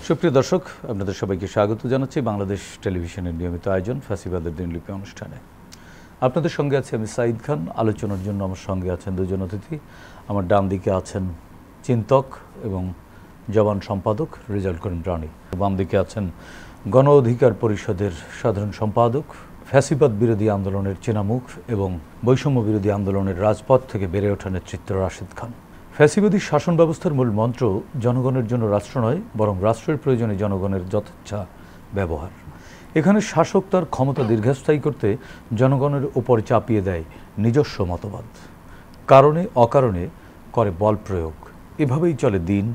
সুপ্রিয় দর্শক, আপনাদের সবাইকে স্বাগত জানাচ্ছি বাংলাদেশ টেলিভিশনের নিয়মিত আয়োজন ফ্যাসিবাদের দিনলিপি অনুষ্ঠানে। আপনাদের সঙ্গে আছে আমি সাঈদ খান। আলোচনার জন্য আমার সঙ্গে আছেন দুজন অতিথি। আমার ডান দিকে আছেন চিন্তক এবং জবান সম্পাদক রেজাউল করিম রানী, বাম দিকে আছেন গণ অধিকার পরিষদের সাধারণ সম্পাদক, ফ্যাসিবাদ বিরোধী আন্দোলনের চেনামুখ এবং বৈষম্য বিরোধী আন্দোলনের রাজপথ থেকে বেড়ে ওঠা নেতৃত্ব রাশেদ খান। ফ্যাসিবাদী শাসন ব্যবস্থার মূল মন্ত্র জনগণের জন্য রাষ্ট্র নয়, বরং রাষ্ট্রের প্রয়োজনে জনগণের যথেচ্ছা ব্যবহার। এখানে শাসক তার ক্ষমতা দীর্ঘস্থায়ী করতে জনগণের উপর চাপিয়ে দেয় নিজস্ব মতবাদ, কারণে অকারণে করে বল প্রয়োগ। এভাবেই চলে দিন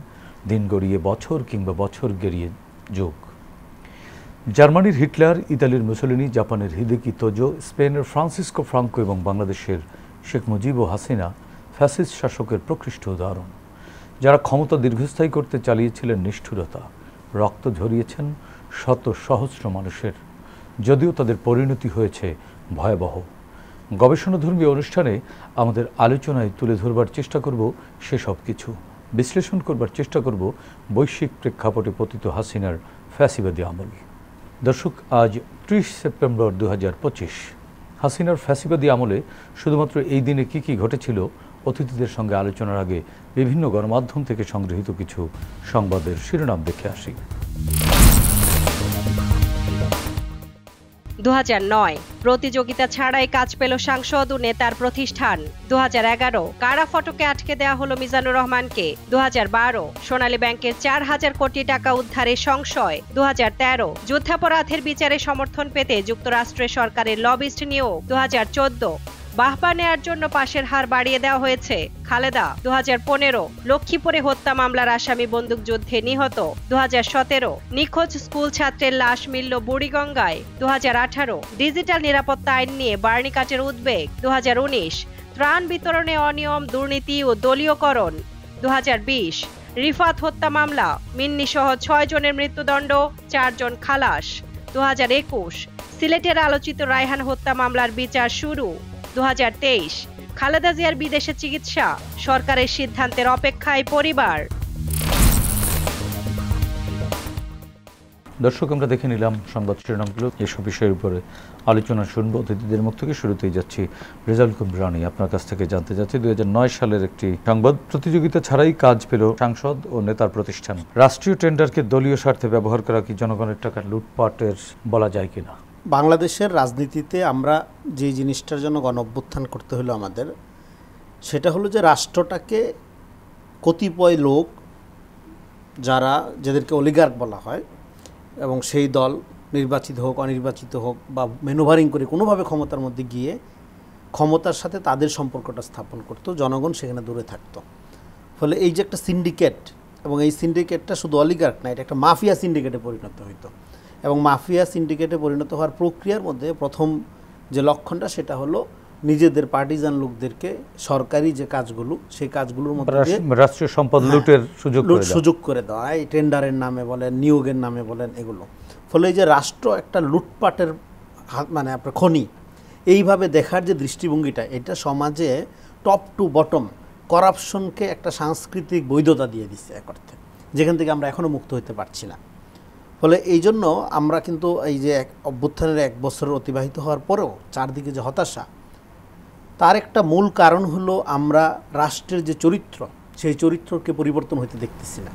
দিন গড়িয়ে বছর কিংবা বছর গড়িয়ে যুগ। জার্মানির হিটলার, ইতালির মুসোলিনি, জাপানের হিদেকি তোজো, স্পেনের ফ্রান্সিসকো ফ্রাঙ্কো এবং বাংলাদেশের শেখ মুজিব ও হাসিনা ফ্যাসিস্ট শাসকের প্রকৃষ্ট উদাহরণ, যারা ক্ষমতা দীর্ঘস্থায়ী করতে চালিয়েছিলেন নিষ্ঠুরতা, রক্ত ঝরিয়েছেন শত সহস্র মানুষের, যদিও তাদের পরিণতি হয়েছে ভয়াবহ। গবেষণাধর্মী অনুষ্ঠানে আমাদের আলোচনায় তুলে ধরবার চেষ্টা করব সেসব কিছু, বিশ্লেষণ করবার চেষ্টা করব বৈশ্বিক প্রেক্ষাপটে পতিত হাসিনার ফ্যাসিবাদী আমল। দর্শক, আজ 30 সেপ্টেম্বর 2025। হাসিনার ফ্যাসিবাদী আমলে শুধুমাত্র এই দিনে কি কি ঘটেছিল, অতিথিদের সঙ্গে আলোচনার আগে বিভিন্ন গণমাধ্যম থেকে সংগৃহীত কিছু সংবাদের শিরোনাম দেখে আসি। 2009 প্রতিযোগিতা ছাড়াই কাজ পেল সাংসদ ও নেতার প্রতিষ্ঠান। 2011 কারা ফটকে আটকে দেয়া হলো মিজানুর রহমানকে। 2012 সোনালী ব্যাংকের 4000 কোটি টাকা উদ্ধারে সংশয়। 2013 যুদ্ধাপরাধের বিচারে সমর্থন পেতে যুক্তরাষ্ট্রের সরকারের লবিস্ট নিয়োগ। 2014 বাহবা নেয়ার জন্য পাশের হার বাড়িয়ে দেওয়া হয়েছে খালেদা। 2015 লক্ষ্মীপুরে হত্যা মামলার আসামি বন্দুকযুদ্ধে নিহত। 2017 নিখোঁজ স্কুল ছাত্রের লাশ মিলল বুড়িগঙ্গায়। 2018 ডিজিটাল নিরাপত্তা আইন নিয়ে বার্নিকাটের উদ্বেগ। 2019 ত্রাণ বিতরণে অনিয়ম, দুর্নীতি ও দলীয়করণ। 2020 রিফাত হত্যা মামলা, মিন্নি সহ 6 জনের মৃত্যুদণ্ড, 4 জন খালাস। 2021 সিলেটের আলোচিত রায়হান হত্যা মামলার বিচার শুরু। 2023 খালেদা জিয়ার বিদেশে চিকিৎসা, সরকারের সিদ্ধান্তের অপেক্ষায় পরিবার। দর্শক, আমরা দেখে নিলাম সংবাদ শিরোনামগুলো। এসব বিষয়ের উপরে আলোচনা শুনবো অতিথিদের মুখ থেকে। শুরুতেই যাচ্ছি রেজাউল করিম রানী, আপনার কাছ থেকে জানতে চাচ্ছি 2009 সালের একটি সংবাদ, প্রতিযোগিতা ছাড়াই কাজ পেল সাংসদ ও নেতার প্রতিষ্ঠান। রাষ্ট্রীয় টেন্ডারকে দলীয় স্বার্থে ব্যবহার করা কি জনগণের টাকা লুটপাটের বলা যায় কিনা? বাংলাদেশের রাজনীতিতে আমরা যে জিনিসটার জন্য গণ অভ্যুত্থান করতে হলো আমাদের, সেটা হলো যে রাষ্ট্রটাকে কতিপয় লোক, যারা যাদেরকে অলিগার্ক বলা হয়, এবং সেই দল নির্বাচিত হোক অনির্বাচিত হোক বা ম্যানুভারিং করে কোনোভাবে ক্ষমতার মধ্যে গিয়ে ক্ষমতার সাথে তাদের সম্পর্কটা স্থাপন করতো, জনগণ সেখানে দূরে থাকতো। ফলে এই যে একটা সিন্ডিকেট, এবং এই সিন্ডিকেটটা শুধু অলিগার্ক না, এটা একটা মাফিয়া সিন্ডিকেটে পরিণত হইতো। এবং মাফিয়া সিন্ডিকেটে পরিণত হওয়ার প্রক্রিয়ার মধ্যে প্রথম যে লক্ষণটা, সেটা হলো নিজেদের পার্টিজান লোকদেরকে সরকারি যে কাজগুলো, সেই কাজগুলোর মধ্যে রাষ্ট্রীয় সম্পদ লুটের সুযোগ করে দেওয়া, এই টেন্ডারের নামে বলেন, নিয়োগের নামে বলেন, এগুলো। ফলে এই যে রাষ্ট্র একটা লুটপাটের মানে আপনার খনি, এইভাবে দেখার যে দৃষ্টিভঙ্গিটা, এটা সমাজে টপ টু বটম করাপশনকে একটা সাংস্কৃতিক বৈধতা দিয়ে দিচ্ছে এক অর্থে, যেখান থেকে আমরা এখনও মুক্ত হতে পারছি না। ফলে এই জন্য আমরা কিন্তু এই যে অভ্যুত্থানের 1 বছর অতিবাহিত হওয়ার পরেও চারদিকে যে হতাশা, তার একটা মূল কারণ হলো আমরা রাষ্ট্রের যে চরিত্র, সেই চরিত্রকে পরিবর্তন হইতে দেখতেছি না।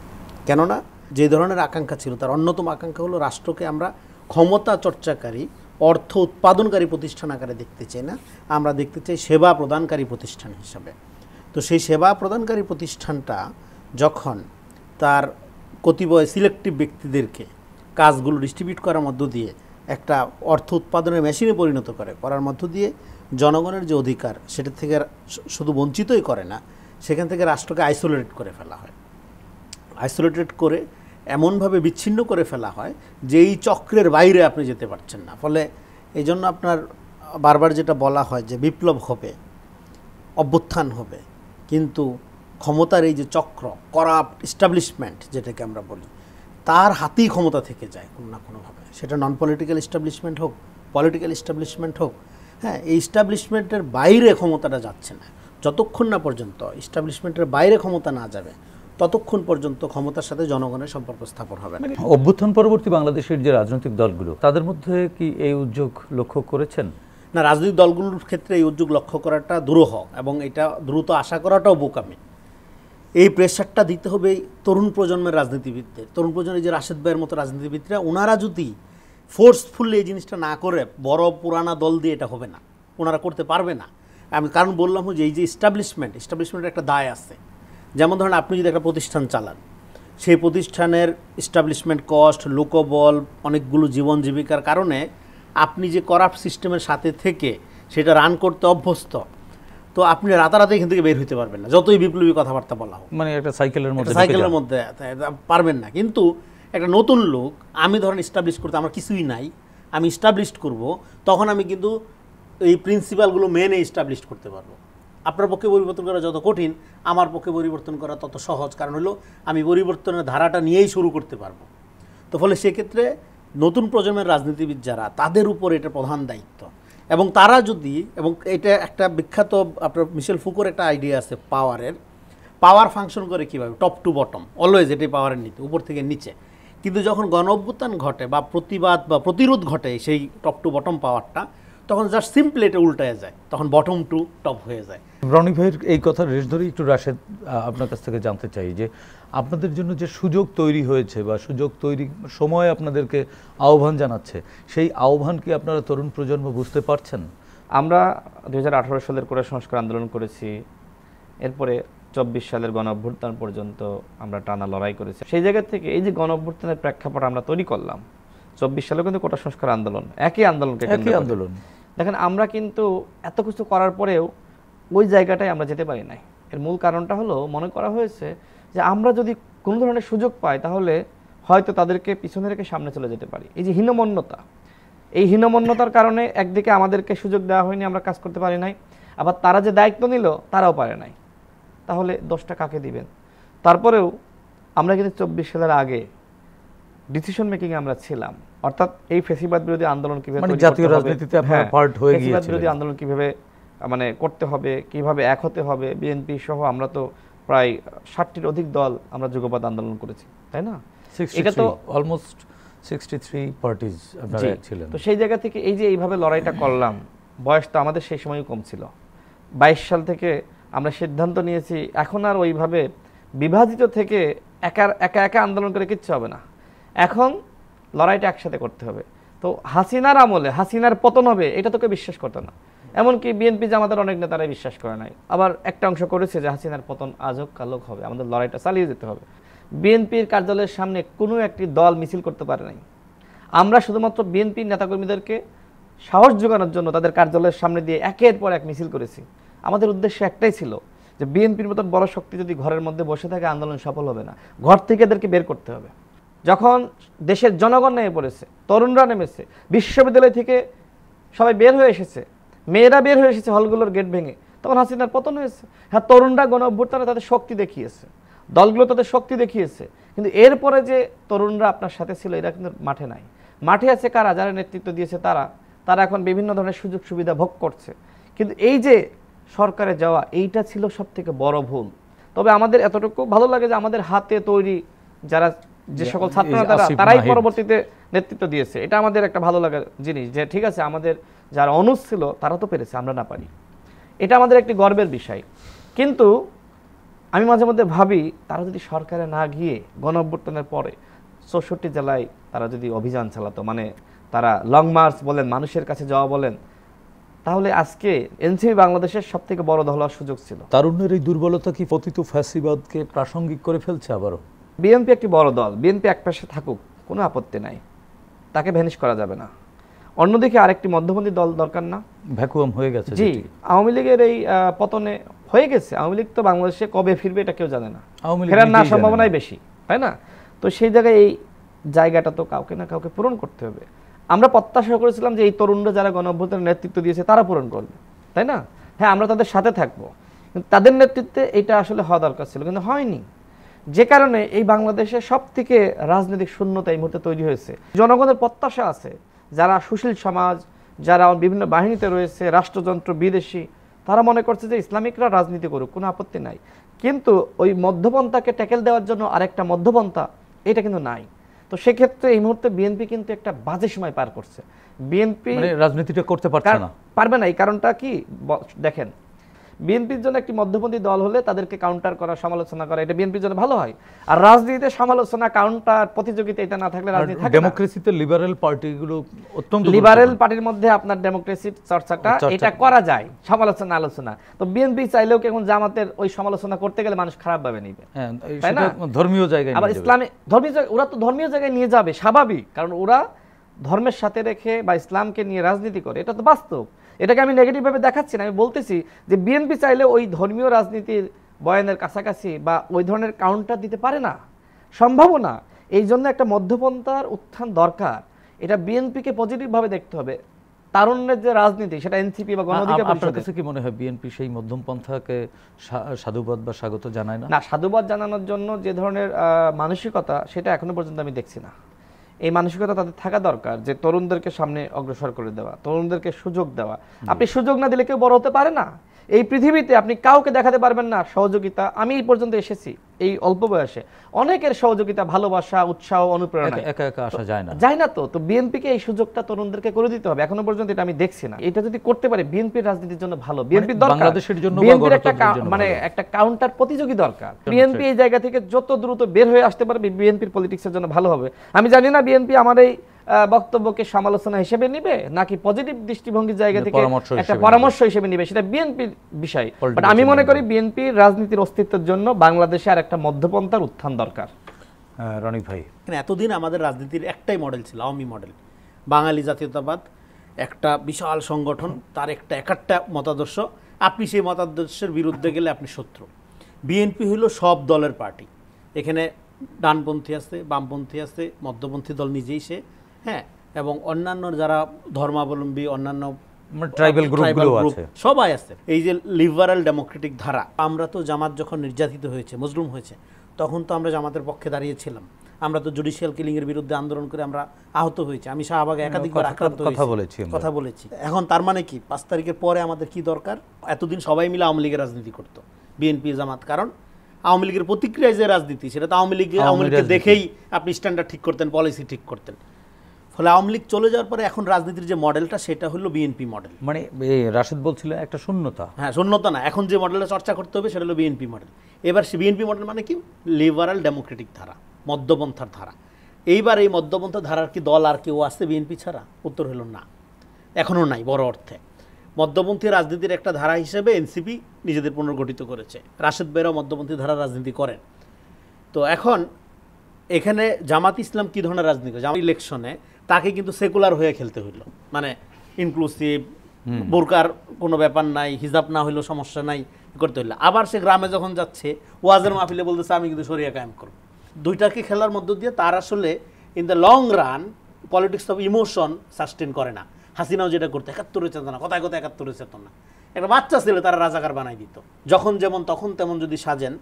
কেননা যে ধরনের আকাঙ্ক্ষা ছিল, তার অন্যতম আকাঙ্ক্ষা হলো রাষ্ট্রকে আমরা ক্ষমতা চর্চাকারী, অর্থ উৎপাদনকারী প্রতিষ্ঠান আকারে দেখতে চাই না, আমরা দেখতে চাই সেবা প্রদানকারী প্রতিষ্ঠান হিসাবে। তো সেই সেবা প্রদানকারী প্রতিষ্ঠানটা যখন তার কতিপয় সিলেক্টিভ ব্যক্তিদেরকে কাজগুলো ডিস্ট্রিবিউট করার মধ্য দিয়ে একটা অর্থ উৎপাদনের মেশিনে পরিণত করার মধ্য দিয়ে জনগণের যে অধিকার সেটা থেকে শুধু বঞ্চিতই করে না, সেখান থেকে রাষ্ট্রকে আইসোলেটেড করে ফেলা হয়। আইসোলেটেড করে এমনভাবে বিচ্ছিন্ন করে ফেলা হয় যে এই চক্রের বাইরে আপনি যেতে পারছেন না। ফলে এই জন্য আপনার বারবার যেটা বলা হয় যে বিপ্লব হবে, অভ্যুত্থান হবে, কিন্তু ক্ষমতার এই যে চক্র, করাপ্ট এস্টাবলিশমেন্ট যেটাকে আমরা বলি, তার হাতেই ক্ষমতা থেকে যায় কোনো না কোনোভাবে। সেটা নন পলিটিক্যাল এস্টাবলিশমেন্ট হোক, পলিটিক্যাল এস্টাবলিশমেন্ট হোক, হ্যাঁ, এই এস্টাবলিশমেন্টের বাইরে ক্ষমতাটা যাচ্ছে না। যতক্ষণ না পর্যন্ত এস্টাবলিশমেন্টের বাইরে ক্ষমতা না যাবে, ততক্ষণ পর্যন্ত ক্ষমতার সাথে জনগণের সম্পর্ক স্থাপন হবে না। অভ্যুত্থান পরবর্তী বাংলাদেশের যে রাজনৈতিক দলগুলো, তাদের মধ্যে কি এই উদ্যোগ লক্ষ্য করেছেন? না, রাজনৈতিক দলগুলোর ক্ষেত্রে এই উদ্যোগ লক্ষ্য করাটা দুরূহ এবং এটা দ্রুত আশা করাটাও বোকামি। এই প্রেশারটা দিতে হবে তরুণ প্রজন্মের রাজনীতিবিদদের। তরুণ প্রজন্মের যে রাশেদ ভাইয়ের মতো রাজনীতিবিদরা, ওনারা যদি ফোর্সফুলি এই জিনিসটা না করে, বড় পুরানা দল দিয়ে এটা হবে না, ওনারা করতে পারবে না। আমি কারণ বললাম যে এই যে এস্টাবলিশমেন্টের একটা দায় আছে। যেমন ধরেন আপনি যদি একটা প্রতিষ্ঠান চালান, সেই প্রতিষ্ঠানের এস্টাবলিশমেন্ট কস্ট, লোকবল, অনেকগুলো জীবন জীবিকার কারণে আপনি যে করাপ্ট সিস্টেমের সাথে থেকে সেটা রান করতে অভ্যস্ত, তো আপনি রাতারাতি এখান থেকে বের হইতে পারবেন না, যতই বিপ্লবী কথাবার্তা বলা হোক। মানে একটা সাইকেলের মধ্যে পারবেন না। কিন্তু একটা নতুন লোক, আমি ধরেন এস্টাবলিশ করতে আমার কিছুই নাই, আমি এস্টাবলিশ করব, তখন আমি কিন্তু এই প্রিন্সিপালগুলো মেনে এস্টাবলিশ করতে পারবো। আপনার পক্ষে পরিবর্তন করা যত কঠিন, আমার পক্ষে পরিবর্তন করা তত সহজ। কারণ হলো আমি পরিবর্তনের ধারাটা নিয়েই শুরু করতে পারবো। তো ফলে সেক্ষেত্রে নতুন প্রজন্মের রাজনীতিবিদ যারা, তাদের উপর এটা প্রধান দায়িত্ব। এবং তারা যদি, এবং এটা একটা বিখ্যাত আপনার মিশেল ফুকোর একটা আইডিয়া আছে পাওয়ার ফাংশন করে কীভাবে, টপ টু বটম, অলওয়েজ এটাই পাওয়ারের নীতি, উপর থেকে নিচে। কিন্তু যখন গণ অভ্যুত্থান ঘটে বা প্রতিবাদ বা প্রতিরোধ ঘটে সেই টপ টু বটম পাওয়ারটা, তখন জাস্ট সিম্পলি এটা উল্টায় যায়, তখন বটম টু টপ হয়ে যায়। রনি ভাইয়ের এই কথার রেশ ধরে একটু রাশেদ আপনার কাছ থেকে জানতে চাই যে আপনাদের জন্য যে সুযোগ তৈরি হয়েছে বা সুযোগ তৈরি সময় আপনাদেরকে আহ্বান জানাচ্ছে, সেই আহ্বান কি আপনারা তরুণ প্রজন্ম বুঝতে পারছেন? আমরা 2018 সালের কোটা সংস্কার আন্দোলন করেছি, এরপরে 24 সালের গণ অভ্যুত্থান পর্যন্ত আমরা টানা লড়াই করেছি। সেই জায়গা থেকে এই যে গণ অভ্যুত্থানের প্রেক্ষাপট আমরা তৈরি করলাম, 24 সালে কিন্তু কোটা সংস্কার আন্দোলন, একই আন্দোলনকে আন্দোলন। দেখেন, আমরা কিন্তু এত কিছু করার পরেও ওই জায়গাটায় আমরা যেতে পারি নাই। এর মূল কারণটা হলো, মনে করা হয়েছে যে আমরা যদি কোনো ধরনের সুযোগ পাই তাহলে হয়তো তাদেরকে পিছনে রেখে সামনে চলে যেতে পারি। এই যে হীনমন্যতা, এই হীনমন্যতার কারণে একদিকে আমাদেরকে সুযোগ দেওয়া হয়নি, আমরা কাজ করতে পারি নাই, আবার তারা যে দায়িত্ব নিল তারাও পারে নাই। তাহলে দোষটা কাকে দিবেন? তারপরেও আমরা কিন্তু 24 সালের আগে ডিসিশন মেকিং আমরা ছিলাম। অর্থাৎ এই ফ্যাসিবাদ বিরোধী আন্দোলন কিভাবে জাতীয় রাজনীতিতে আপনারা পার্ট হয়ে গিয়েছিলেন, ফ্যাসিবাদ বিরোধী আন্দোলন কিভাবে করতে হবে, কিভাবে এক হতে হবে। বিএনপি সহ আমরা তো প্রায় 60টির অধিক দল আমরা যুগপৎ আন্দোলন করেছি, তাই না? এটা তো অলমোস্ট 63 পার্টিজ আপনারা ছিলেন। তো সেই জায়গা থেকে এই যে এইভাবে লড়াইটা করলাম, বয়স তো আমাদের সেই সময়ও কম ছিল। 22 সাল থেকে আমরা সিদ্ধান্ত নিয়েছি এখন আর ওইভাবে বিভাজিত থেকে একা আন্দোলন করে কিচ্ছু হবে না, এখন লড়াইটা একসাথে করতে হবে। তো হাসিনার আমলে হাসিনার পতন হবে এটা তোকে বিশ্বাস করতো না, এমনকি বিএনপি জামাতের অনেক নেতারাই বিশ্বাস করে নাই। আবার একটা অংশ করেছে যে হাসিনার পতন আজ হোক কাল হোক হবে, আমাদের লড়াইটা চালিয়ে যেতে হবে। বিএনপির কার্যালয়ের সামনে কোনো একটি দল মিছিল করতে পারে নাই। আমরা শুধুমাত্র বিএনপির নেতাকর্মীদেরকে সাহস যোগানোর জন্য তাদের কার্যালয়ের সামনে দিয়ে একের পর এক মিছিল করেছি। আমাদের উদ্দেশ্য একটাই ছিল যে বিএনপির মতন বড় শক্তি যদি ঘরের মধ্যে বসে থাকে আন্দোলন সফল হবে না, ঘর থেকে এদেরকে বের করতে হবে। যখন দেশের জনগণ নেমে পড়েছে, তরুণরা নেমেছে, বিশ্ববিদ্যালয় থেকে সবাই বের হয়ে এসেছে, মেয়েরা বের হয়ে এসেছে হলগুলোর গেট ভেঙে, তখন হাসিনার পতন হয়েছে। হ্যাঁ, তরুণরা গণ অভ্যুত্থানে তাদের শক্তি দেখিয়েছে, দলগুলো তাদের শক্তি দেখিয়েছে, কিন্তু এরপরে যে তরুণরা আপনার সাথে ছিল এরা কিন্তু মাঠে নাই। মাঠে আছে কারা? যারা নেতৃত্ব দিয়েছে তারা এখন বিভিন্ন ধরনের সুযোগ সুবিধা ভোগ করছে। কিন্তু এই যে সরকারে যাওয়া, এইটা ছিল সব থেকে বড় ভুল। তবে আমাদের এতটুকু ভালো লাগে যে আমাদের হাতে তৈরি যারা যে সকল ছাত্ররা তারাই পরবর্তীতে নেতৃত্ব দিয়েছে, এটা আমাদের একটা ভালো লাগার জিনিস যে ঠিক আছে, আমাদের যারা অনুজ ছিল তারা তো পেরেছে, আমরা না পারি, এটা আমাদের একটি গর্বের বিষয়। কিন্তু আমি মাঝে মধ্যে ভাবি, তারা যদি সরকারে না গিয়ে গণ অভ্যুত্থানের পরে 64 জেলায় তারা যদি অভিযান চালাতো, মানে তারা লং মার্চ বলেন, মানুষের কাছে যাওয়া বলেন, তাহলে আজকে এনসিপি বাংলাদেশের সবথেকে বড় দল হওয়ার সুযোগ ছিল। তারুণ্যের এই দুর্বলতা কি পতিত ফ্যাসিবাদকে প্রাসঙ্গিক করে ফেলছে আবারও? বিএনপি একটি বড় দল, বিএনপি এক পাশে থাকুক, কোনো আপত্তি নাই, তাকে ভ্যানিশ করা যাবে না। অন্যদিকে আরেকটি মধ্যপন্থী দল দরকার না? ভ্যাকুয়াম হয়ে গেছে। জি, আওয়ামী লীগের এই পতনে হয়ে গেছে। আওয়ামী লীগ তো বাংলাদেশে কবে ফিরবে এটা কেউ জানে না, ফেরার না সম্ভাবনাই বেশি, তাই না? তো সেই জায়গায় এই জায়গাটা তো কাউকে না কাউকে পূরণ করতে হবে। আমরা প্রত্যাশা করেছিলাম যে এই তরুণরা যারা গণঅভ্যুত্থানের নেতৃত্ব দিয়েছে তারা পূরণ করবে, তাই না? হ্যাঁ, আমরা তাদের সাথে থাকবো, কিন্তু তাদের নেতৃত্বে এটা আসলে হওয়া দরকার ছিল, কিন্তু হয়নি। যে কারণে এই বাংলাদেশে সব থেকে রাজনৈতিক শূন্যতা এই মুহূর্তে তৈরি হয়েছে। জনগণের প্রত্যাশা আছে, যারা সুশীল সমাজ, যারা বিভিন্ন বাহিনীতে রয়েছে, রাষ্ট্রযন্ত্র বিদেশি, তারা মনে করছে যে ইসলামিকরা রাজনীতি করুক, কোনো আপত্তি নাই, কিন্তু ওই মধ্যপন্থাকে ট্যাকেল দেওয়ার জন্য আরেকটা মধ্যপন্থা, এটা কিন্তু নাই। তো সেক্ষেত্রে এই মুহূর্তে বিএনপি কিন্তু একটা বাজে সময় পার করছে। বিএনপি রাজনীতিটা করতে পারবে না। এই কারণটা কি দেখেন, বিএনপির জন্য একটি মধ্যপন্থী দল হলে তাদেরকে কাউন্টার করা, সমালোচনা করা, এটা বিএনপির জন্য ভালো হয়। আর রাজনীতিতে সমালোচনা, কাউন্টার, প্রতিযোগিতা এটা না থাকলে রাজনীতি থাকে না। ডেমোক্রেসিতে লিবারেল পার্টিগুলো অত্যন্ত, লিবারেল পার্টির মধ্যে আপনার ডেমোক্রেসির চর্চাটা এটা করা যায়, সমালোচনা আলোচনা। তো বিএনপি চাইলেও কি এখন জামাতের ওই সমালোচনা করতে গেলে মানুষ খারাপ ভাবে নিবে, তাই না? ধর্মীয় জায়গায়, আবার ইসলামে ধর্মীয়, ওরা তো ধর্মীয় জায়গায় নিয়ে যাবে, স্বাভাবিক, কারণ ওরা ধর্মের সাথে রেখে বা ইসলামকে নিয়ে রাজনীতি করে, এটা তো বাস্তব। এটাকে আমি নেগেটিভ ভাবে দেখাচ্ছি না, আমি বলতেছি যে বিএনপি চাইলে ওই ধর্মীয় রাজনীতির বয়ানের কাছাকাছি বা ওই ধরনের কাউন্টার দিতে পারে না, সম্ভবও না। এই জন্য একটা মধ্যপন্থার উত্থান দরকার, এটা বিএনপিকে পজিটিভ ভাবে দেখতে হবে। তারুণ্যের যে রাজনীতি, সেটা এনসিপি বা গণঅধিকার পরিষদের, কি মনে হয় বিএনপি সেই মধ্যম পন্থাকে সাধুবাদ বা স্বাগত জানায় না? না, সাধুবাদ জানানোর জন্য যে ধরনের মানসিকতা, সেটা এখনো পর্যন্ত আমি দেখছি না। এই মানসিকতা তাদের থাকা দরকার, যে তরুণদেরকে সামনে অগ্রসর করে দেওয়া, তরুণদেরকে সুযোগ দেওয়া। আপনি সুযোগ না দিলে কেউ বড় হতে পারে না। এই পৃথিবীতে আপনি কাউকে দেখাতে পারবেন না সহযোগিতা। আমি এই পর্যন্ত এসেছি এই অল্প বয়সে, অনেকের সহযোগিতা, ভালোবাসা, উৎসাহ, অনুপ্রেরণা একা একা আসা যায় না, যায় না। তো বিএনপিকে এই সুযোগটা তরুণদেরকে করে দিতে হবে। এখনো পর্যন্ত এটা আমি দেখছি না। এটা যদি করতে পারে বিএনপির রাজনীতির জন্য ভালো, বিএনপির দরকার, বাংলাদেশের জন্য বিএনপির একটা কাউন্টার প্রতিযোগী দরকার। বিএনপি এই জায়গা থেকে যত দ্রুত বের হয়ে আসতে পারবে, বিএনপির পলিটিক্সের জন্য ভালো হবে। আমি জানি না বিএনপি আমার এই বক্তব্যকে সমালোচনা হিসেবে নিবে নাকি পজিটিভ দৃষ্টিভঙ্গির জায়গা থেকে একটা পরামর্শ হিসেবে নিবে, সেটা বিএনপির বিষয়। বাট আমি মনে করি বিএনপির রাজনীতির অস্তিত্বের জন্য বাংলাদেশে আর একটা মধ্যপন্থার উত্থান দরকার। রনিক ভাই, এতদিন আমাদের রাজনীতির একটাই মডেল ছিল, আওয়ামী মডেল। বাঙালি জাতীয়তাবাদ, একটা বিশাল সংগঠন, তার একটা মতাদর্শ, আপনি সেই মতাদর্শের বিরুদ্ধে গেলে আপনি শত্রু। বিএনপি হলো সব দলের পার্টি, এখানে ডানপন্থী আছে, বামপন্থী আছে, মধ্যপন্থী দল নিজেই সে, হ্যাঁ, এবং অন্যান্য যারা ধর্মাবলম্বী, অন্যান্য ট্রাইবাল গ্রুপগুলো আছে, সবাই আছে। এই যে লিবারাল ডেমোক্রেটিক ধারা, আমরা তো জামাত যখন নির্যাতিত হয়েছে, মজলুম হয়েছে, তখন তো আমরা জামাতের পক্ষে দাঁড়িয়েছিলাম। আমরা তো জুডিশিয়াল কিলিং এর বিরুদ্ধে আন্দোলন করে আমরা আহত হয়েছি। আমি শাহবাগে একাধিকবার আক্রান্ত কথা বলেছি। এখন তার মানে কি 5 তারিখের পরে আমাদের কি দরকার? এতদিন সবাই মিলে আওয়ামী লীগের রাজনীতি করতো, বিএনপি জামাত, কারণ আওয়ামী লীগের প্রতিক্রিয়ায় যে রাজনীতি, সেটা তো আওয়ামী লীগকে দেখেই আপনি স্ট্যান্ডার্ড ঠিক করতেন, পলিসি ঠিক করতেন। ফলে আওয়ামী লীগ চলে যাওয়ার পরে এখন রাজনীতির যে মডেলটা, সেটা হলো বিএনপি মডেল। মানে রাশেদ বলছিলেন একটা শূন্যতা। হ্যাঁ, শূন্যতা না, এখন যে মডেলটা চর্চা করতে হবে সেটা হলো বিএনপি মডেল। এবার সে বিএনপি মডেল মানে কি? লিবারাল ডেমোক্রেটিক ধারা, মধ্যপন্থার ধারা। এইবার এই মধ্যপন্থা ধারার কি দল আর কেউ আসছে বিএনপি ছাড়া? উত্তর হলো না, এখনও নাই বড় অর্থে। মধ্যপন্থী রাজনীতির একটা ধারা হিসেবে এনসিপি নিজেদের পুনর্গঠিত করেছে, রাশেদ ভাইরাও মধ্যপন্থী ধারা রাজনীতি করেন। তো এখন এখানে জামাত ইসলাম কী ধরনের রাজনীতি করে? জামাত ইলেকশনে তাকে কিন্তু সেকুলার হয়ে খেলতে হইল, মানে ইনক্লুসিভ, বোরকার কোনো ব্যাপার নাই, হিজাব না হইলেও সমস্যা নাই, করতে হইলো। আবার সে গ্রামে যখন যাচ্ছে, ওয়াজের মাহফিলে বলতেছে আমি কিন্তু শরিয়া কায়েম করব। দুইটাকে খেলার মধ্য দিয়ে তার আসলে in the long run politics of emotion sustain করে না। হাসিনাও যেটা করতো, 71 চেতনা, কথায় কথায় 71 চেতনা, একটা বাচ্চা ছেলে তারা রাজাকার বানাই দিত। যখন যেমন তখন তেমন যদি সাজেন,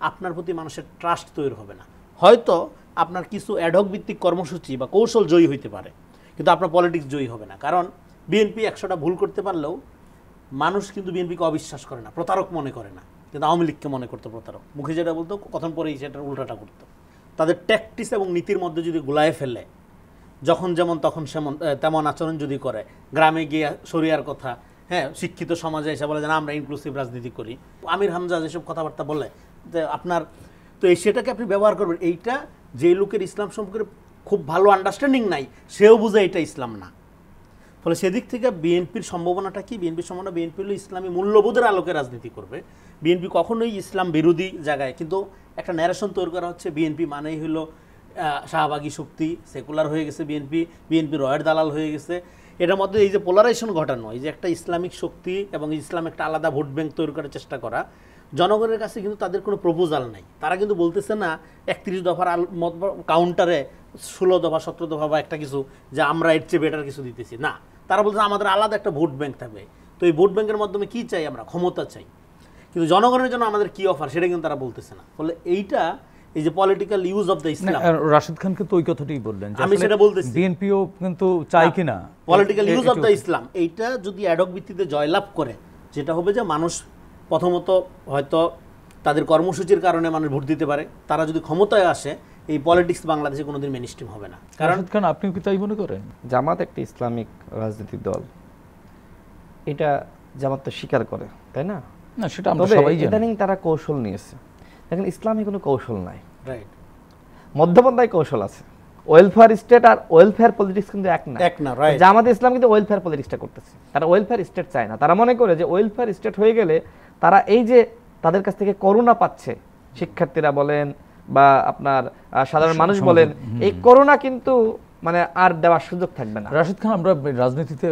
আপনার প্রতি মানুষের ট্রাস্ট তৈরি হবে না। হয়তো আপনার কিছু অ্যাডহক ভিত্তিক কর্মসূচি বা কৌশল জয়ী হইতে পারে, কিন্তু আপনার পলিটিক্স জয়ী হবে না। কারণ বিএনপি 100টা ভুল করতে পারলেও মানুষ কিন্তু বিএনপিকে অবিশ্বাস করে না, প্রতারক মনে করে না, কিন্তু আওয়ামী লীগকে মনে করতো প্রতারক। মুখে যেটা বলতো, কথন পরেই সেটার উল্টাটা করতো। তাদের ট্যাকটিস এবং নীতির মধ্যে যদি গুলায় ফেলে, যখন যেমন তখন তেমন আচরণ যদি করে, গ্রামে গিয়ে শরিয়ার কথা, হ্যাঁ, শিক্ষিত সমাজে এসে বলে যে আমরা ইনক্লুসিভ রাজনীতি করি, আমির হামজা যেসব কথাবার্তা বলে যে আপনার, তো সেটাকে আপনি ব্যবহার করবেন। এইটা যে লোকের ইসলাম সম্পর্কে খুব ভালো আন্ডারস্ট্যান্ডিং নাই, সেও বুঝে এটা ইসলাম না। ফলে সেদিক থেকে বিএনপির সম্ভাবনাটা কি? বিএনপির সম্ভাবনা, বিএনপি হলো ইসলামী মূল্যবোধের আলোকে রাজনীতি করবে। বিএনপি কখনোই ইসলাম বিরোধী জায়গায়, কিন্তু একটা ন্যারেশন তৈরি করা হচ্ছে বিএনপি মানেই হলো শাহবাগী শক্তি, সেকুলার হয়ে গেছে বিএনপি, বিএনপি রয়ের দালাল হয়ে গেছে। এটার মধ্যে এই যে পোলারাইজেশন ঘটানো, এই যে একটা ইসলামিক শক্তি এবং ইসলাম একটা আলাদা ভোট ব্যাংক তৈরি করার চেষ্টা করা, জনগণের কাছে কিন্তু তাদের কোনো প্রপোজাল নাই। তারা কিন্তু বলতেছে না 31 দফার কাউন্টারে 16 দফা 17 দফা বা একটা কিছু যে আমরা এর চেয়ে বেটার কিছু দিতেছি না। তারা বলছে আমাদের আলাদা একটা ভোট ব্যাংক থাকবে। তো এই ভোট ব্যাংকের মাধ্যমে কি চাই? আমরা ক্ষমতা চাই, কিন্তু জনগণের জন্য আমাদের কি অফার সেটা কিন্তু তারা বলতেছে না। ফলে এইটা এই যে পলিটিক্যাল ইউজ অফ দ্য ইসলাম, রাশিদ খানকে তো ওই কথাটাই বললেন, আমি সেটা বলতেছি, বিএনপিও কিন্তু চাই কিনা পলিটিক্যাল ইউজ অফ দ্য ইসলাম এইটা যদি অ্যাডক ভিত্তিতে জয়লাভ করে, যেটা হবে যে মানুষ প্রথমত হয়তো তাদের কর্মসূচির কারণে মানুষ ভোট দিতে পারে। তারা যদি ক্ষমতায় আসে, এই পলিটিক্স বাংলাদেশে কোনোদিন মেইনস্ট্রিম হবে না। কারণ রাশিদ খান, আপনিও কি তাই মনে করেন? জামাত একটি ইসলামিক রাজনৈতিক দল, এটা জামাত তো স্বীকার করে, তাই না? না, সেটা আমরা সবাই জানি। ইদানিং তারা কৌশল নিয়েছে। দেখেন, ইসলামে কোনো কৌশল নাই, রাইট, মধ্যপন্থায় কৌশল আছে। ওয়েলফেয়ার স্টেট আর ওয়েলফেয়ার পলিটিক্স কিন্তু এক না। রাইট, জামাত ইসলাম কিন্তু ওয়েলফেয়ার পলিটিক্সটা করতেছে। তারা ওয়েলফেয়ার স্টেট চায় না। তারা মনে করে যে ওয়েলফেয়ার স্টেট হয়ে গেলে তারা এই যে তাদের কাছ থেকে করোনা পাচ্ছে, শিক্ষার্থীরা বলেন বা আপনার সাধারণ মানুষ বলেন, এই করোনা কিন্তু মানে আর দেওয়ার সুযোগ থাকবে না। রাশিদ খান, আমরা রাজনীতিতে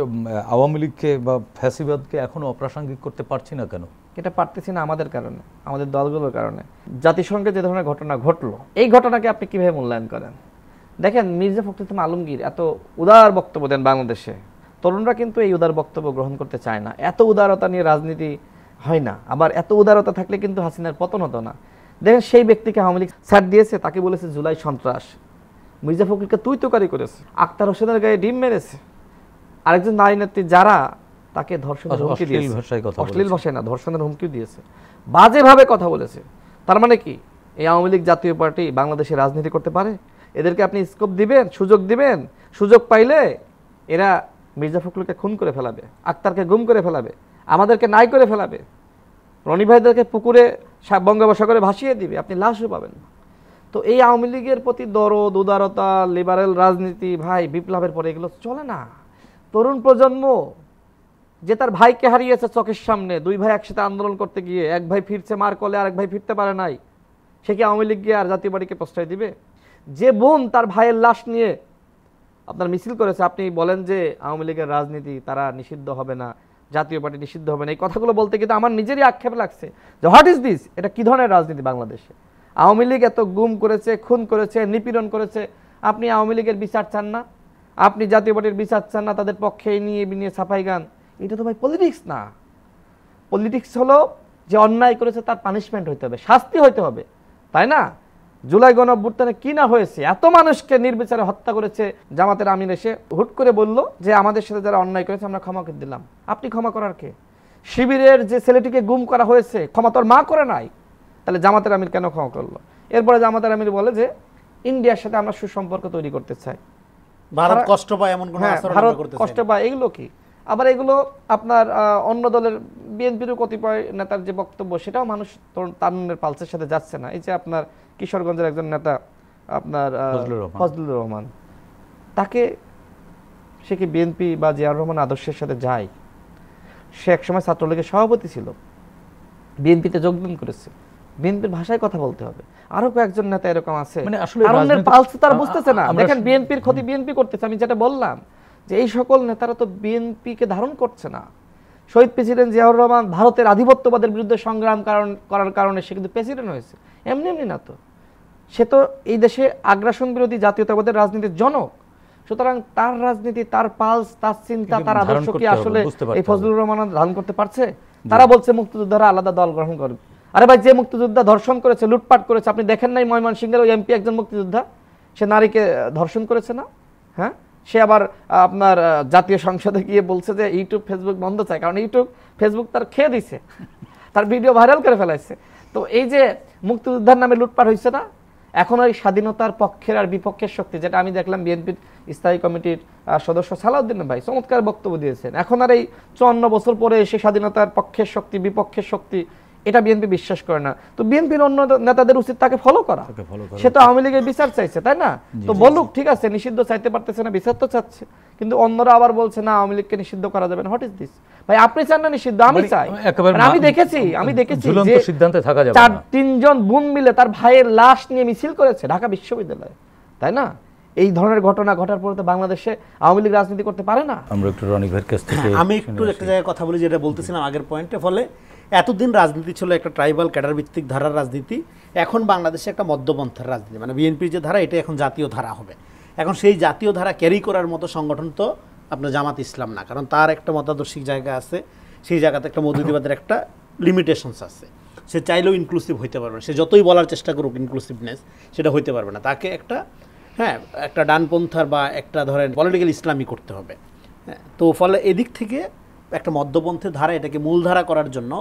আওয়ামী লীগকে বা ফ্যাসিবাদকে এখনো অপ্রাসঙ্গিক করতে পারছি না কেন? এটা পারতেছি না আমাদের কারণে, আমাদের দলগুলোর কারণে। জাতিসংঘে যে ধরনের ঘটনা ঘটলো, এই ঘটনাকে আপনি কিভাবে মূল্যায়ন করেন? দেখেন, মির্জা ফখরুল ইসলাম আলমগীর এত উদার বক্তব্য দেন বাংলাদেশে, তরুণরা কিন্তু এই উদার বক্তব্য গ্রহণ করতে চায় না। এত উদারতা নিয়ে রাজনীতি হয় না। আবার এত উদারতা থাকলে কিন্তু হাসিনার পতন হতো না। দেখেন, সেই ব্যক্তিকে আওয়ামী লীগ ছাড় দিয়েছে, তাকে বলেছে জুলাই সন্ত্রাস। মির্জা ফখরুলকে তুই তোকারি করেছে, আক্তার হোসেনের গায়ে ডিম মেরেছে। আরেকজন নারী নেত্রী যারা, তাকে ধর্ষণের হুমকি দিয়েছে, অশ্লীল ভাষায় না, ধর্ষণের হুমকি দিয়েছে, বাজেভাবে কথা বলেছে। তার মানে কি এই আওয়ামী লীগ জাতীয় পার্টি বাংলাদেশে রাজনীতি করতে পারে? এদেরকে আপনি স্কোপ দিবেন, সুযোগ দিবেন, সুযোগ পাইলে এরা মির্জা ফখরুলকে খুন করে ফেলাবে, আক্তারকে গুম করে ফেলাবে, আমাদেরকে নাই করে ফেলাবে, রনি ভাইদেরকে পুকুরে বঙ্গোপসাগরে ভাসিয়ে দিবে, আপনি লাশও পাবেন না। তো এই আওয়ামী লীগের প্রতি দরদ, উদারতা, লিবারেল রাজনীতি, ভাই বিপ্লবের পরে এগুলো চলে না। তরুণ প্রজন্ম যে তার ভাইকে হারিয়েছে চোখের সামনে, দুই ভাই একসাথে আন্দোলন করতে গিয়ে এক ভাই ফিরছে মার কলে, আরেক ভাই ফিরতে পারে নাই, সে কি আওয়ামী লীগ গিয়ে আর জাতীয় পার্টিকে প্রশ্রয় দিবে? যে বোন তার ভাইয়ের লাশ নিয়ে আপনার মিছিল করেছে, আপনি বলেন যে আওয়ামী লীগের রাজনীতি তারা নিষিদ্ধ হবে না, জাতীয় পার্টি নিষিদ্ধ হবে না। এই কথাগুলো বলতে কিন্তু আমার নিজেরই আক্ষেপ লাগছে যে হোয়াট ইজ দিস? এটা কি ধরনের রাজনীতি বাংলাদেশে? আওয়ামী লীগ এত গুম করেছে, খুন করেছে, নিপীড়ন করেছে, আপনি আওয়ামী লীগের বিচার চান না, আপনি জাতীয় পার্টির বিচার চান না, তাদের পক্ষে নিয়ে ছাপাই গান। এটা তো ভাই পলিটিক্স না। পলিটিক্স হলো যে অন্যায় করেছে তার পানিশমেন্ট হইতে হবে, শাস্তি হইতে হবে, তাই না? জুলাই গণঅভ্যুত্থানে কি না হয়েছে, এত মানুষকে নির্বিচারে হত্যা করেছে। জামাতের আমির এসে হুট করে বলল যে আমাদের সাথে যারা অন্যায় করেছে আমরা ক্ষমা করে দিলাম। আপনি ক্ষমা করার কে? শিবিরের যে ছেলেটিকে গুম করা হয়েছে, ক্ষমা তোর মা করে নাই, তাহলে জামাতের আমির কেন ক্ষমা করলো? এরপরে জামাতের আমির বলে যে ইন্ডিয়ার সাথে আমরা সুসম্পর্ক তৈরি করতে চাই, ভারত কষ্ট পায় এমন কোনো আচরণ আমরা করতে চাই না। কষ্ট পায়, এগুলো কি? আবার এগুলো আপনার অন্য দলের বিএনপিরও কতিপয় নেতার যে বক্তব্য, সেটাও মানুষ তারুণ্যের পালসের সাথে যাচ্ছে না। এই যে আপনার কিশোরগঞ্জের একজন নেতা আপনার ফজলুর রহমান, তাকে সে কি বিএনপি বা জিয়াউর রহমান আদর্শের সাথে যায়? সে একসময় ছাত্রলীগের সভাপতি ছিল, বিএনপিতে যোগদান করেছে, বিএনপির ভাষায় কথা বলতে হবে। আরো কয়েকজন নেতা এরকম আছে, মানে আসলে তারুণ্যের পালস তারা বুঝতেছে না। দেখেন, বিএনপির ক্ষতি বিএনপি করতেছে। আমি যেটা বললাম যে এই সকল নেতারা তো বিএনপিকে ধারণ করছে না। শহীদ প্রেসিডেন্ট জিয়াউর রহমান ভারতের আধিপত্যবাদের বিরুদ্ধে সংগ্রাম করার কারণে সে কিন্তু প্রেসিডেন্ট হয়েছে, এমনি এমনি না তো। সে তো এই দেশে আগ্রাসন বিরোধী জাতীয়তাবাদের রাজনীতির জনক। সুতরাং তার রাজনীতি, তার পালস, তার চিন্তা, তার আদর্শ কি আসলে এই ফজলুর রহমান ধারণ করতে পারছে? তারা বলছে মুক্তিযোদ্ধারা আলাদা দল গ্রহণ করবে। আরে ভাই, যে মুক্তিযোদ্ধা ধর্ষণ করেছে, লুটপাট করেছে, আপনি দেখেন নাই ময়মনসিংহের ওই এমপি একজন মুক্তিযোদ্ধা, সে নারীকে ধর্ষণ করেছে না? হ্যাঁ, সে আবার আপনার জাতীয় সংসদে গিয়ে বলছে যে ইউটিউব ফেসবুক বন্ধ চায়, কারণ ইউটিউব ফেসবুক তার খেয়ে দিছে, তার ভিডিও ভাইরাল করে ফেলাইছে। তো এই যে মুক্তিযোদ্ধার নামে লুটপাট হয়েছে না, এখন ওই স্বাধীনতার পক্ষের আর বিপক্ষের শক্তি, যেটা আমি দেখলাম বিএনপির স্থায়ী কমিটির সদস্য সালাউদ্দিন ভাই চমৎকার বক্তব্য দিয়েছেন। এখন আর এই 54 বছর পরে এসে স্বাধীনতার পক্ষের শক্তি বিপক্ষের শক্তি এটা বিএনপি বিশ্বাস করে না। তো বিএনপির অন্য নেতাদের উচিত তাকে ফলো করা। সে তো আওয়ামী লীগের বিচার চাইছে, তাই না? তো বলুক, ঠিক আছে, নিষিদ্ধ চাইতে পারতেছে না, বিচার তো চাচ্ছে, কিন্তু অন্যরা আবার বলছে না আওয়ামী লীগকে নিষিদ্ধ করা যাবে না। What is this? ভাই আপনি চান না নিষিদ্ধ, আমি চাই। আমি দেখেছি যে সিদ্ধান্তে থাকা যাবে না। 3জন বোন মিলে তার ভাইয়ের লাশ নিয়ে মিছিল করেছে ঢাকা বিশ্ববিদ্যালয়ে, তাই না? এই ধরনের ঘটনা ঘটার পরে তো বাংলাদেশে আওয়ামী লীগ রাজনীতি করতে পারে না। আমরা একটু রনি ভাইয়ের কাছ থেকে আমি একটু একটা জায়গায় কথা বলি, যেটা বলতেছিলাম আগের পয়েন্টে। ফলে এতদিন রাজনীতি ছিল একটা ট্রাইবাল ক্যাডার ভিত্তিক ধারার রাজনীতি, এখন বাংলাদেশে একটা মধ্যপন্থার রাজনীতি, মানে বিএনপির যে ধারা এটা এখন জাতীয় ধারা হবে। এখন সেই জাতীয় ধারা ক্যারি করার মতো সংগঠন তো আপনার জামাত ইসলাম না, কারণ তার একটা মতাদর্শিক জায়গা আছে, সেই জায়গাতে একটা মৌদুদিবাদের একটা লিমিটেশনস আছে। সে চাইলেও ইনক্লুসিভ হইতে পারবে না, সে যতই বলার চেষ্টা করুক ইনক্লুসিভনেস, সেটা হইতে পারবে না। তাকে একটা একটা ডানপন্থার বা একটা ধরেন পলিটিক্যাল ইসলামী করতে হবে। তো ফলে এদিক থেকে একটা মধ্যপন্থের ধারা, এটাকে মূলধারা করার জন্য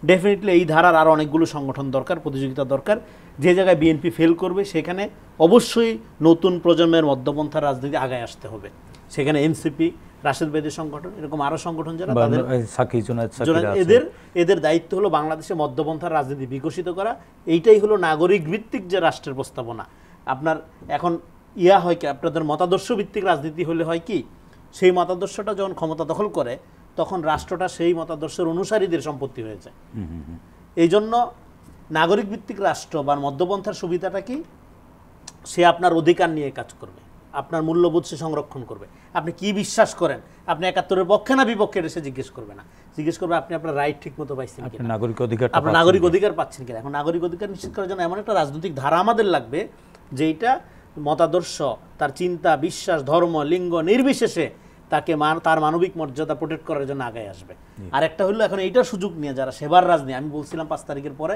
ডেফিনেটলি এই ধারার আরও অনেকগুলো সংগঠন দরকার, প্রতিযোগিতা দরকার। যে জায়গায় বিএনপি ফেল করবে সেখানে অবশ্যই নতুন প্রজন্মের মধ্যপন্থার রাজনীতি আগায় আসতে হবে। সেখানে এনসিপি, রাশেদ ভাইদের সংগঠন, এরকম আরও সংগঠন যারা, তাদের এদের দায়িত্ব হলো বাংলাদেশে মধ্যপন্থার রাজনীতি বিকশিত করা। এইটাই হলো নাগরিক ভিত্তিক যে রাষ্ট্রের প্রস্তাবনা। আপনার এখন হয় কি, আপনাদের মতাদর্শ ভিত্তিক রাজনীতি হলে হয় কি, সেই মতাদর্শটা যখন ক্ষমতা দখল করে তখন রাষ্ট্রটা সেই মতাদর্শের অনুসারীদের সম্পত্তি হয়ে যায়। এই জন্য নাগরিক ভিত্তিক রাষ্ট্র বা মধ্যপন্থার সুবিধাটা কি, সে আপনার অধিকার নিয়ে কাজ করবে, আপনার মূল্যবোধ সে সংরক্ষণ করবে। আপনি কি বিশ্বাস করেন, আপনি ৭১-এর পক্ষে না বিপক্ষে, এটা সে জিজ্ঞেস করবে না, জিজ্ঞেস করবে আপনি আপনার রাইট ঠিক মতো পাইছেন কিনা, আপনার নাগরিক অধিকার পাচ্ছেন কিনা। এখন নাগরিক অধিকার নিশ্চিত করার জন্য এমন একটা রাজনৈতিক ধারা আমাদের লাগবে যেটা মতাদর্শ, তার চিন্তা, বিশ্বাস, ধর্ম, লিঙ্গ নির্বিশেষে তাকে তার মানবিক মর্যাদা প্রোটেক্ট করার জন্য আগে আসবে। আর একটা হলো এখন এইটার সুযোগ নিয়ে যারা সেবার রাজনীতি, আমি বলছিলাম 5 তারিখের পরে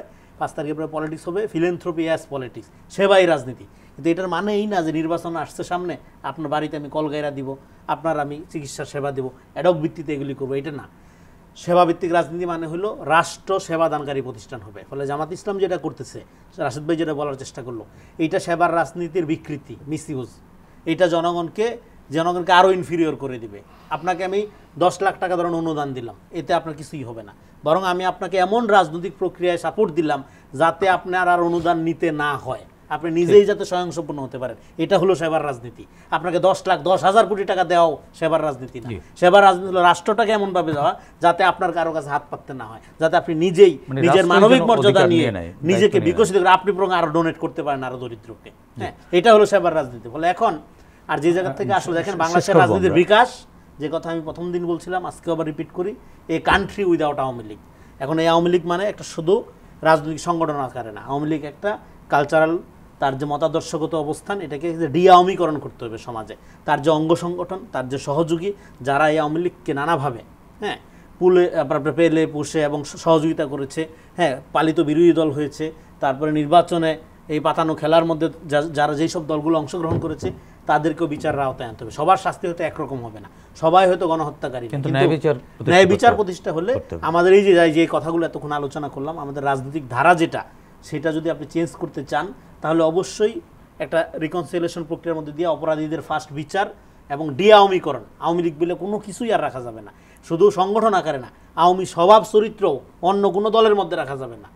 পলিটিক্স হবে, ফিলেন্থ্রপি অ্যাজ পলিটিক্স, সেবাই রাজনীতি। কিন্তু এটার মানে এই না যে নির্বাচন আসছে সামনে, আপনার বাড়িতে আমি কলগাইরা দিব, আপনার আমি চিকিৎসা সেবা দিব, অ্যাডক ভিত্তিতে এগুলি করবো, এটা না। সেবাভিত্তিক রাজনীতি মানে হলো রাষ্ট্র সেবাদানকারী প্রতিষ্ঠান হবে। ফলে জামাত ইসলাম যেটা করতেছে, রাশেদ ভাই যেটা বলার চেষ্টা করলো, এইটা সেবার রাজনীতির বিকৃতি, মিসইউজ। এইটা জনগণকে আরও ইনফিরিয়র করে দিবে। আপনাকে আমি 10 লাখ টাকা ধরুন অনুদান দিলাম, এতে আপনার কিছুই হবে না, বরং আমি আপনাকে এমন রাজনৈতিক প্রক্রিয়ায় সাপোর্ট দিলাম যাতে আপনার আর অনুদান নিতে না হয়, আপনি নিজেই যাতে স্বয়ংসম্পূর্ণ হতে পারেন। এটা হলো সেবার রাজনীতি। আপনাকে 10 লাখ 10,000 কোটি টাকা দেওয়াও সেবার রাজনীতি না। সেবার রাজনীতি হলো রাষ্ট্রটাকে এমনভাবে দেওয়া যাতে আপনার কারো কাছে হাত পাততে না হয়, যাতে আপনি নিজেই নিজের মানবিক মর্যাদা নিয়ে নিজেকে বিকশিত করে আপনি বরং আরো ডোনেট করতে পারেন আরো দরিদ্রকে। এটা হলো সেবার রাজনীতি। ফলে এখন আর যে জায়গা থেকে আসলে দেখেন বাংলাদেশের রাজনীতির বিকাশ, যে কথা আমি প্রথম দিন বলছিলাম, আজকে আবার রিপিট করি, a country without Awami League. এখন এই আওয়ামী লীগ মানে একটা শুধু রাজনৈতিক সংগঠন আকারে না, আওয়ামী লীগ একটা কালচারাল, তার যে মতাদর্শগত অবস্থান, এটাকে যে ডিআওয়ামীকরণ করতে হবে সমাজে। তার যে অঙ্গ সংগঠন, তার যে সহযোগী, যারা এই আওয়ামী লীগকে নানাভাবে পেলে পুষে এবং সহযোগিতা করেছে, পালিত বিরোধী দল হয়েছে, তারপরে নির্বাচনে এই পাতানো খেলার মধ্যে যারা যেই সব দলগুলো অংশগ্রহণ করেছে তাদেরকেও বিচারের আওতায় আনতে হবে। সবার শাস্তি হয়তো একরকম হবে না, সবাই হয়তো গণহত্যাকারী, কিন্তু ন্যায় বিচার প্রতিষ্ঠা হলে আমাদের এই যে কথাগুলো এতক্ষণ আলোচনা করলাম, আমাদের রাজনৈতিক ধারা যেটা, সেটা যদি আপনি চেঞ্জ করতে চান তাহলে অবশ্যই একটা রিকনসিলিয়েশন প্রক্রিয়ার মধ্যে দিয়ে অপরাধীদের ফার্স্ট বিচার এবং ডিআওয়ামীকরণ। আওয়ামী লীগ বলে কোনো কিছুই আর রাখা যাবে না, শুধু সংগঠন আকারে না, আওয়ামী স্বভাব চরিত্রও অন্য কোনো দলের মধ্যে রাখা যাবে না।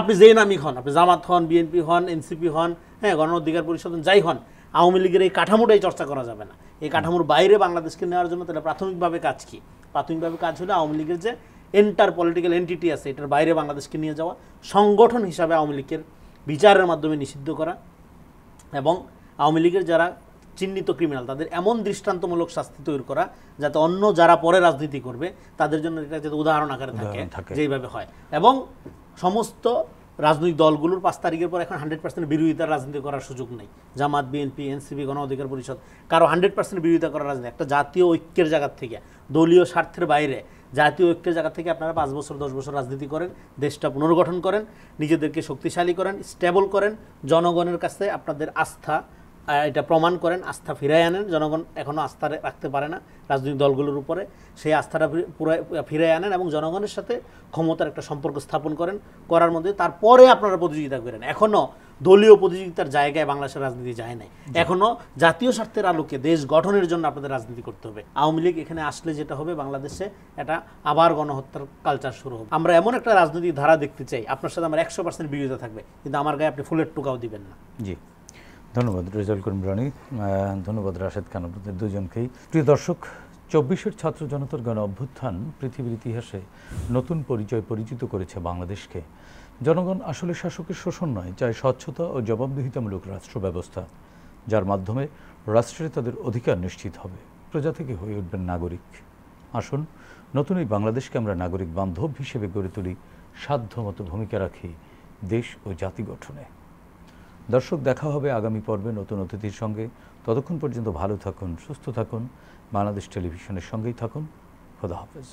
আপনি যেই নামই হন, আপনি জামাত হন, বিএনপি হন, এনসিপি হন, গণ অধিকার পরিষদ যাই হন, আওয়ামী লীগের এই কাঠামোটাই চর্চা করা যাবে না। এই কাঠামোর বাইরে বাংলাদেশকে নেওয়ার জন্য তাহলে প্রাথমিকভাবে কাজ কি? প্রাথমিকভাবে কাজ হলো আওয়ামী লীগের যে এন্টার পলিটিক্যাল এন্টিটি আছে, এটার বাইরে বাংলাদেশকে নিয়ে যাওয়া, সংগঠন হিসাবে আওয়ামী লীগের বিচারের মাধ্যমে নিষিদ্ধ করা, এবং আওয়ামী লীগের যারা চিহ্নিত ক্রিমিনাল তাদের এমন দৃষ্টান্তমূলক শাস্তি তৈরি করা যাতে অন্য যারা পরে রাজনীতি করবে তাদের জন্য এটা যাতে উদাহরণ আকারে থাকে, যেইভাবে হয়। এবং সমস্ত রাজনৈতিক দলগুলোর 5 তারিখের পর এখন 100% বিরোধিতার রাজনীতি করার সুযোগ নেই। জামাত, বিএনপি, এনসিপি, গণ অধিকার পরিষদ কারো 100% বিরোধিতা করার রাজনীতি। একটা জাতীয় ঐক্যের জায়গা থেকে, দলীয় স্বার্থের বাইরে জাতীয় ঐক্যের জায়গা থেকে আপনারা 5 বছর 10 বছর রাজনীতি করেন, দেশটা পুনর্গঠন করেন, নিজেদেরকে শক্তিশালী করেন, স্টেবল করেন, জনগণের কাছে আপনাদের আস্থা এটা প্রমাণ করেন, আস্থা ফিরাই আনেন। জনগণ এখনও আস্থা রাখতে পারে না রাজনৈতিক দলগুলোর উপরে, সেই আস্থাটা ফিরাই আনেন এবং জনগণের সাথে ক্ষমতার একটা সম্পর্ক স্থাপন করার মধ্যে তারপরে আপনারা প্রতিযোগিতা করেন। এখনও দলীয় প্রতিযোগিতার জায়গায় বাংলাদেশের রাজনীতি যায় নাই। এখনো জাতীয় স্বার্থের আলোকে দেশ গঠনের জন্য আপনাদের রাজনীতি করতে হবে। আওয়ামী লীগ এখানে আসলে যেটা হবে, বাংলাদেশে এটা আবার গণহত্যার কালচার শুরু হবে। আমরা এমন একটা রাজনৈতিক ধারা দেখতে চাই, আপনার সাথে আমার 100% বিরোধিতা থাকবে, কিন্তু আমার গায়ে আপনি ফুলের টোকাও দিবেন না। জি, ধন্যবাদ রেজাউল করিম রানী, ধন্যবাদ রাশেদ খান, আপনাদের দুজনকেই। প্রিয় দর্শক, 24-এর ছাত্র জনতার গণ অভ্যুত্থান পৃথিবীর ইতিহাসে নতুন পরিচয় পরিচিত করেছে বাংলাদেশকে। জনগণ আসলে শাসকের শোষণ নয়, চাই স্বচ্ছতা ও জবাবদিহিতামূলক রাষ্ট্র ব্যবস্থা, যার মাধ্যমে রাষ্ট্রে তাদের অধিকার নিশ্চিত হবে, প্রজা থেকে হয়ে উঠবেন নাগরিক। আসুন নতুন এই বাংলাদেশকে আমরা নাগরিক বান্ধব হিসেবে গড়ে তুলি, সাধ্যমতো ভূমিকা রাখি দেশ ও জাতি গঠনে। দর্শক, দেখা হবে আগামী পর্বে নতুন অতিথির সঙ্গে। ততক্ষণ পর্যন্ত ভালো থাকুন, সুস্থ থাকুন, বাংলাদেশ টেলিভিশনের সঙ্গেই থাকুন। খোদা হাফেজ।